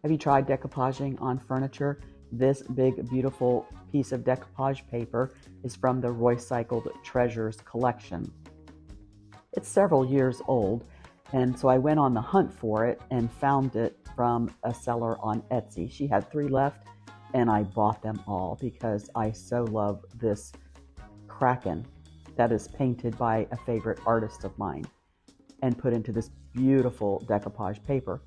Have you tried decoupaging on furniture? This big, beautiful piece of decoupage paper is from the Rocycled Treasures collection. It's several years old, and so I went on the hunt for it and found it from a seller on Etsy. She had 3 left, and I bought them all because I so love this Kraken that is painted by a favorite artist of mine and put into this beautiful decoupage paper.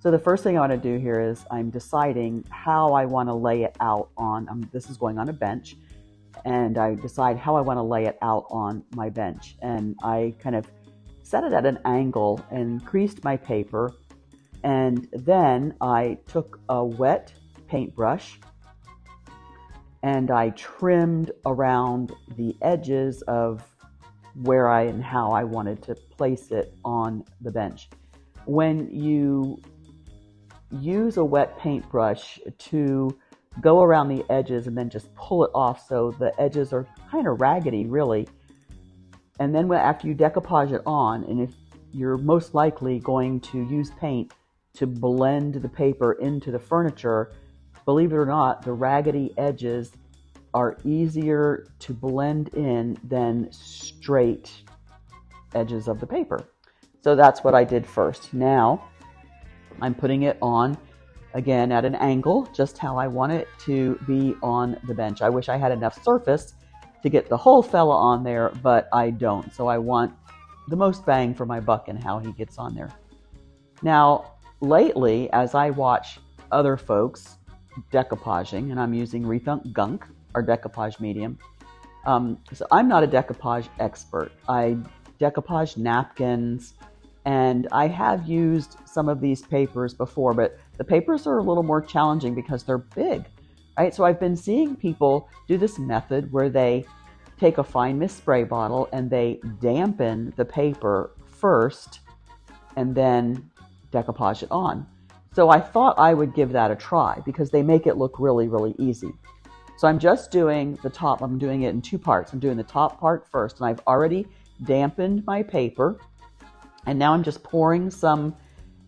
So the first thing I want to do here is I'm deciding how I want to lay it out on, this is going on a bench, and I decide how I want to lay it out on my bench. And I kind of set it at an angle and creased my paper, and then I took a wet paintbrush and I trimmed around the edges of where and how I wanted to place it on the bench. When you use a wet paintbrush to go around the edges and then just pull it off so the edges are kind of raggedy, really. And then after you decoupage it on, and if you're most likely going to use paint to blend the paper into the furniture, believe it or not, the raggedy edges are easier to blend in than straight edges of the paper. So that's what I did first. Now I'm putting it on, again, at an angle, just how I want it to be on the bench. I wish I had enough surface to get the whole fella on there, but I don't. So I want the most bang for my buck in how he gets on there. Now, lately, as I watch other folks decoupaging, and I'm using Rethunkjunk, our decoupage medium, so I'm not a decoupage expert. I decoupage napkins, and I have used some of these papers before, but the papers are a little more challenging because they're big, right? So I've been seeing people do this method where they take a fine mist spray bottle and they dampen the paper first and then decoupage it on. So I thought I would give that a try because they make it look really, really easy. So I'm just doing the top. I'm doing it in 2 parts. I'm doing the top part first, and I've already dampened my paper. And now I'm just pouring some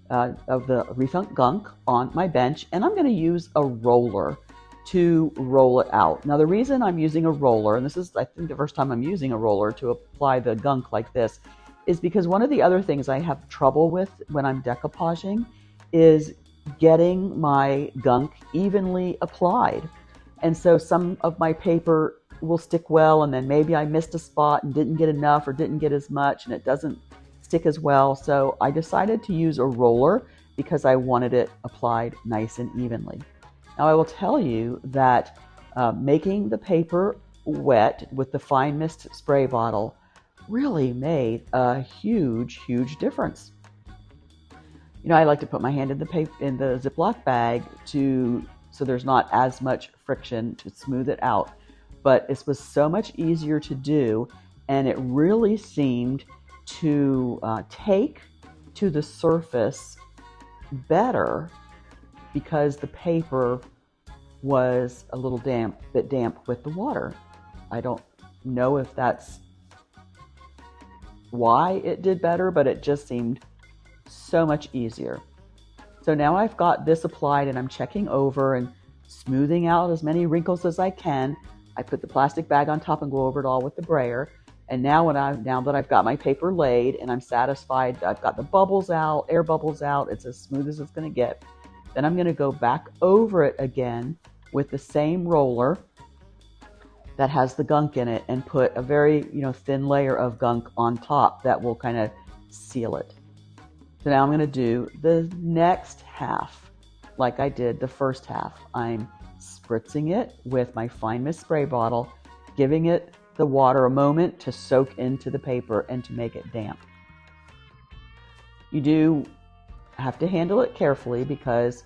of the Rethunkjunk on my bench, and I'm going to use a roller to roll it out. Now, the reason I'm using a roller, and this is, I think, the first time I'm using a roller to apply the gunk like this, is because one of the other things I have trouble with when I'm decoupaging is getting my gunk evenly applied. And so some of my paper will stick well, and then maybe I missed a spot and didn't get enough or didn't get as much, and it doesn't stick as well. So I decided to use a roller because I wanted it applied nice and evenly. Now I will tell you that making the paper wet with the fine mist spray bottle really made a huge, huge difference. You know, I like to put my hand in the Ziploc bag so there's not as much friction to smooth it out. But it was so much easier to do, and it really seemed to take to the surface better because the paper was a little bit damp with the water. I don't know if that's why it did better, but it just seemed so much easier. So now I've got this applied, and I'm checking over and smoothing out as many wrinkles as I can. I put the plastic bag on top and go over it all with the brayer. And now now that I've got my paper laid and I'm satisfied, I've got the bubbles out, air bubbles out, it's as smooth as it's going to get. Then I'm going to go back over it again with the same roller that has the gunk in it and put a very, thin layer of gunk on top that will kind of seal it. So now I'm going to do the next half like I did the first half. I'm spritzing it with my fine mist spray bottle, giving it the water a moment to soak into the paper and to make it damp. You do have to handle it carefully because,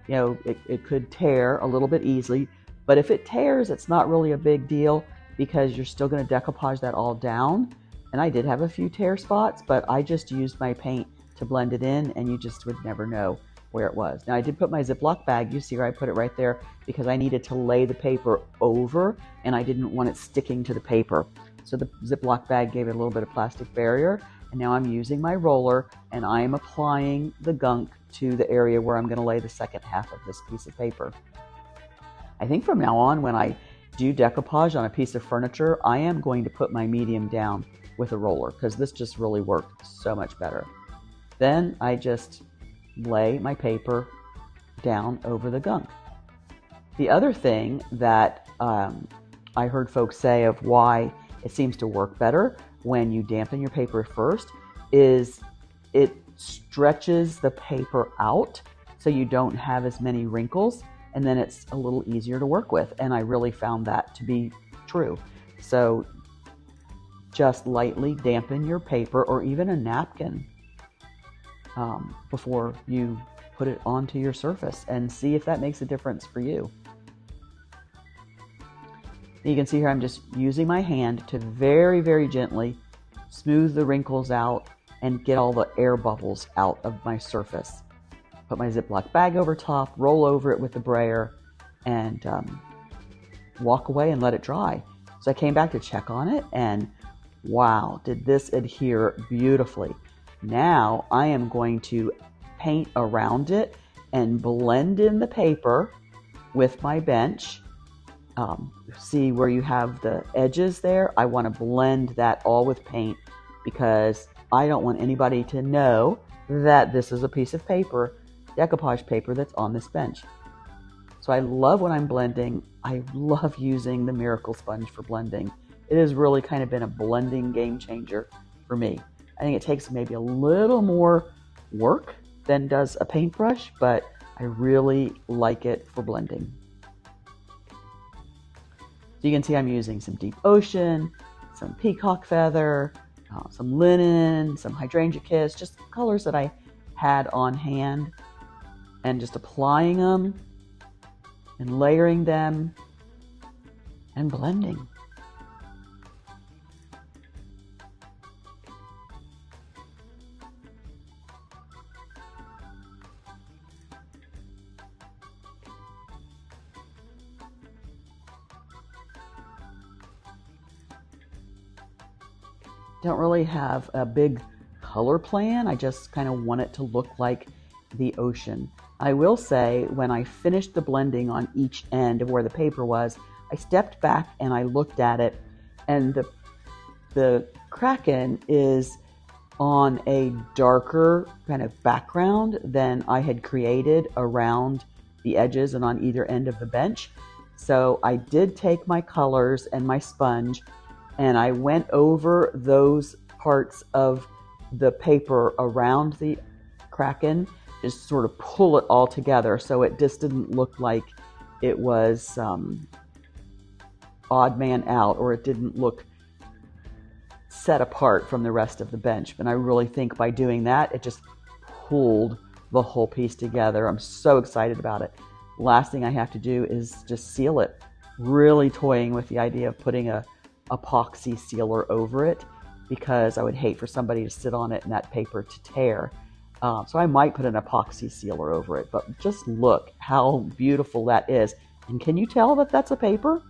it could tear a little bit easily. But if it tears, it's not really a big deal because you're still going to decoupage that all down. And I did have a few tear spots, but I just used my paint to blend it in, and you just would never know where it was. Now I did put my Ziploc bag, you see where I put it right there, because I needed to lay the paper over and I didn't want it sticking to the paper. So the Ziploc bag gave it a little bit of plastic barrier, and now I'm using my roller and I'm applying the gunk to the area where I'm going to lay the second half of this piece of paper. I think from now on, when I do decoupage on a piece of furniture, I am going to put my medium down with a roller, because this just really worked so much better. Then I just lay my paper down over the gunk. The other thing that I heard folks say of why it seems to work better when you dampen your paper first is it stretches the paper out so you don't have as many wrinkles, and then it's a little easier to work with. And I really found that to be true. So just lightly dampen your paper, or even a napkin, before you put it onto your surface, and see if that makes a difference for you. You can see here I'm just using my hand to very, very gently smooth the wrinkles out and get all the air bubbles out of my surface. Put my Ziploc bag over top, roll over it with the brayer, and walk away and let it dry. So I came back to check on it, and wow, did this adhere beautifully. Now I am going to paint around it and blend in the paper with my bench. See where you have the edges there? I want to blend that all with paint, because I don't want anybody to know that this is a piece of paper, decoupage paper, that's on this bench. So I love when I'm blending. I love using the Miracle Sponge for blending. It has really kind of been a blending game changer for me. I think it takes maybe a little more work than does a paintbrush, but I really like it for blending. So you can see I'm using some deep ocean, some peacock feather, some linen, some hydrangea kiss, just colors that I had on hand, and just applying them and layering them and blending. Don't really have a big color plan. I just kind of want it to look like the ocean. I will say, when I finished the blending on each end of where the paper was, I stepped back and I looked at it, and the Kraken is on a darker kind of background than I had created around the edges and on either end of the bench. So I did take my colors and my sponge, and I went over those parts of the paper around the Kraken, just sort of pull it all together, so it just didn't look like it was odd man out, or it didn't look set apart from the rest of the bench. But I really think by doing that, it just pulled the whole piece together. I'm so excited about it. Last thing I have to do is just seal it. Really toying with the idea of putting a epoxy sealer over it, because I would hate for somebody to sit on it and that paper to tear. So I might put an epoxy sealer over it, but just look how beautiful that is. And can you tell that that's a paper?